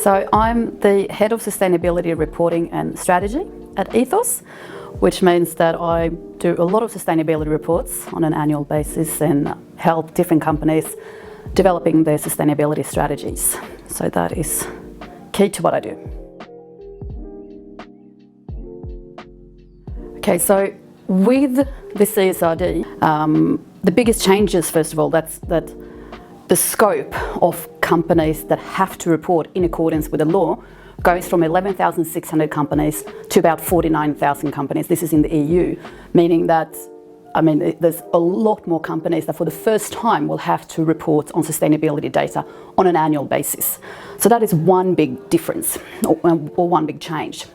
So I'm the Head of Sustainability Reporting and Strategy at Ethos, which means that I do a lot of sustainability reports on an annual basis and help different companies developing their sustainability strategies. So that is key to what I do. Okay, so with the CSRD, the biggest changes, first of all, that's that the scope of companies that have to report in accordance with the law goes from 11,600 companies to about 49,000 companies. This is in the EU, meaning that, there's a lot more companies that for the first time will have to report on sustainability data on an annual basis. So that is one big difference, or one big change.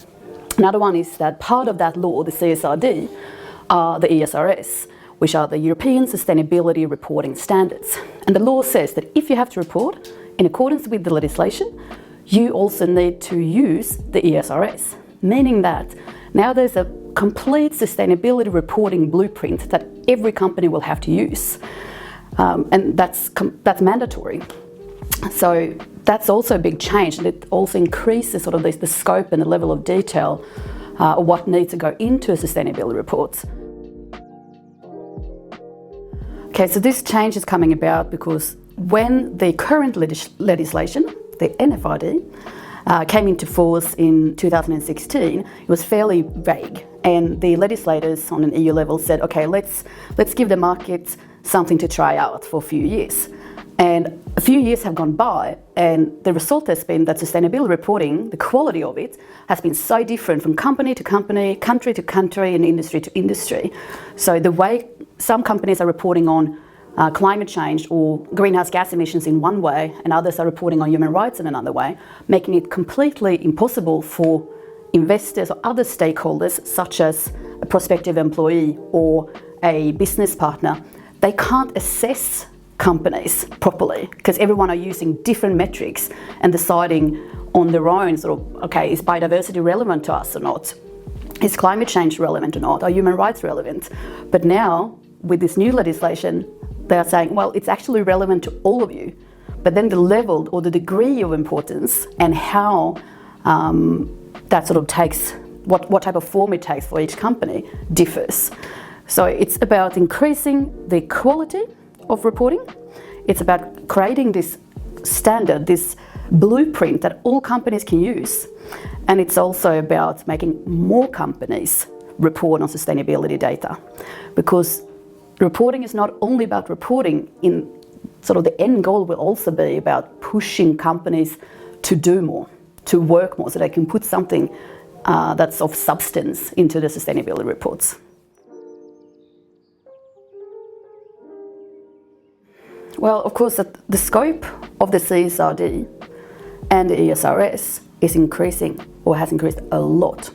Another one is that part of that law, the CSRD, are the ESRS, which are the European Sustainability Reporting Standards. And the law says that if you have to report in accordance with the legislation, you also need to use the ESRS, meaning that now there's a complete sustainability reporting blueprint that every company will have to use. And that's mandatory. So that's also a big change, and it also increases sort of the scope and the level of detail of what needs to go into a sustainability report. Okay, so this change is coming about because when the current legislation, the NFRD, came into force in 2016, it was fairly vague, and the legislators on an EU level said, okay, let's give the market something to try out for a few years. And a few years have gone by, and the result has been that sustainability reporting, the quality of it, has been so different from company to company, country to country, and industry to industry. So the way some companies are reporting on climate change or greenhouse gas emissions in one way, and others are reporting on human rights in another way, making it completely impossible for investors or other stakeholders, such as a prospective employee or a business partner, they can't assess companies properly because everyone are using different metrics and deciding on their own sort of, okay, is biodiversity relevant to us or not? Is climate change relevant or not? Are human rights relevant? But now, with this new legislation, they are saying, well, it's actually relevant to all of you. But then the level or the degree of importance and how that sort of takes, what type of form it takes for each company differs. So it's about increasing the quality of reporting. It's about creating this standard, this blueprint that all companies can use. And it's also about making more companies report on sustainability data, because reporting is not only about reporting. In sort of the end goal will also be about pushing companies to do more, to work more, so they can put something that's of substance into the sustainability reports. Well, of course, the scope of the CSRD and the ESRS is increasing, or has increased a lot.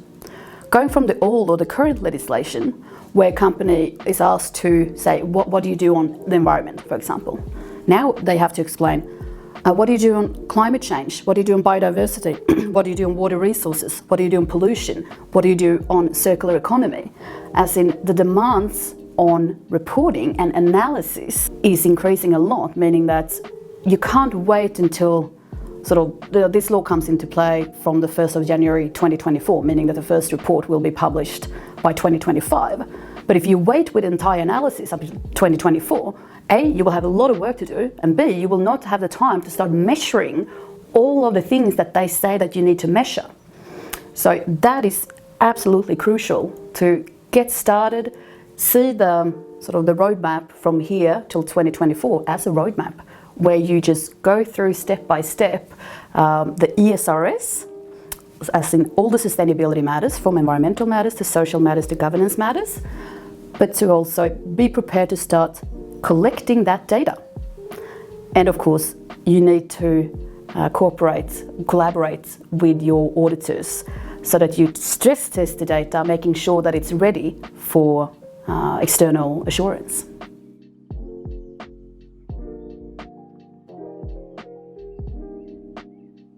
Going from the old or the current legislation, where a company is asked to say, what do you do on the environment, for example? Now they have to explain, what do you do on climate change? What do you do on biodiversity? What do you do on water resources? What do you do on pollution? What do you do on circular economy? As in, the demands on reporting and analysis is increasing a lot, meaning that you can't wait until sort of this law comes into play from the 1st of January 2024, meaning that the first report will be published by 2025. But if you wait with entire analysis up to 2024, A, you will have a lot of work to do, and B, you will not have the time to start measuring all of the things that they say that you need to measure. So that is absolutely crucial to get started, see the sort of the roadmap from here till 2024 as a roadmap, where you just go through step by step the ESRS, as in all the sustainability matters, from environmental matters to social matters to governance matters, but to also be prepared to start collecting that data. And of course, you need to collaborate with your auditors so that you stress test the data, making sure that it's ready for external assurance.